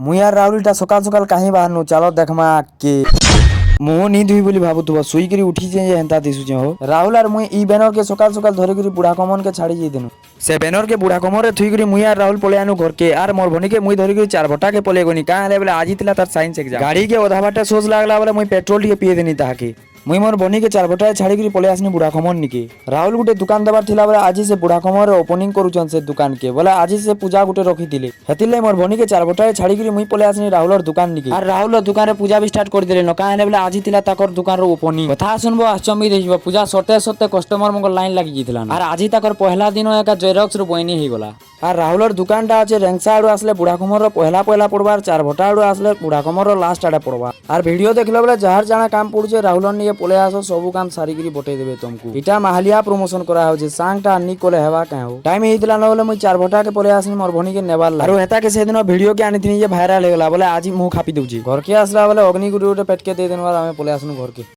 মুই আর রাহুলটা সকাল সকাল কাহি বাহারনু চালো দেখমা কে মুহ নি ধুই বলি ভাবুথব শুইকি উঠিছে যে হেন্তা দিশুছে হো। রাহুল আর মুই ই ব্যানরকে সকাল সকাল ধরিকি বুড়া কমনকে ছাড়ি যাই দেনু। সে ব্যানরকে বুড়া কমরে থুইকি মুই আর রাহুল পলে আনু ঘরকে আর মোর ভনিকে মুই ধরিকি চার ভটাকে পলে গনি কাঁ হেলে বলে আজি লা তার সাইন্স এক্সাম গাড়িকে অধা বাটা সোজ লাগলা বলে মুই পেট্রোল টিকে পিয়ে দেনি তাহাকে। মুই মোর বনিকে চার ভটায় ছাড়িকি পলে আসনি বুড়া কমর নিকে। রাহুল গুটে দোকান দেবার থিলা বলে আজি সে বুড়া কমরে ওপেনিং করুছন সে দোকানকে বলে আজি সে পূজা গুটে রখিଥିଲେ হেতিলে মোর বনিকে চার ভটায় ছাড়িকি মুই পলে আসনি রাহুলর দোকান নিকে। আর রাহুলর দোকানে পূজা বি স্টার্ট করে দিলে কাঁ হেলে বলে আজি লা তাকর দোকানর ওপেনিং কথা শুনবো আশ্চম্বিত হইব পূজা সতে সতে কস্টমার মঙ্গ লাইন লাগি যাইতিলা আর আজি তাকর পহলা দিন একা জেরক্স রু বইনি হইগলা। আর রাহুলর দোকানটা আছে রেংসা আড়ু আসলে বুড়া কমর পহলা পহলা পড়বার চার ভটা আড়ু আসলে বুড়া কমর লাস্ট আড়ে পড়বা। আর ভিডিও দেখলে বলে যাহার জানা কাম পড়ছে রাহুলর নিয়ে পলে আসো সবু কাম সারিকি বটে দেবে তোমাকে। এটা মাহালিয়া প্রমোশন করা হচ্ছে সাংটা আনি কলে হেবা কেউ টাইম হইতিলা নহলে মুই চার ভটাকে পলে আসনি মোর ভনিকে নেবার আর হেতাকে সেদিন ভিডিওকে আনিথিনি যে ভাইরাল হয়ে গলা বলে আজি মুহ খাপি দউছি ঘরকে আসলা বলে অগ্নিগুড়ি পেটকে দিয়ে দেন আমি পলে আসনু ঘরকে।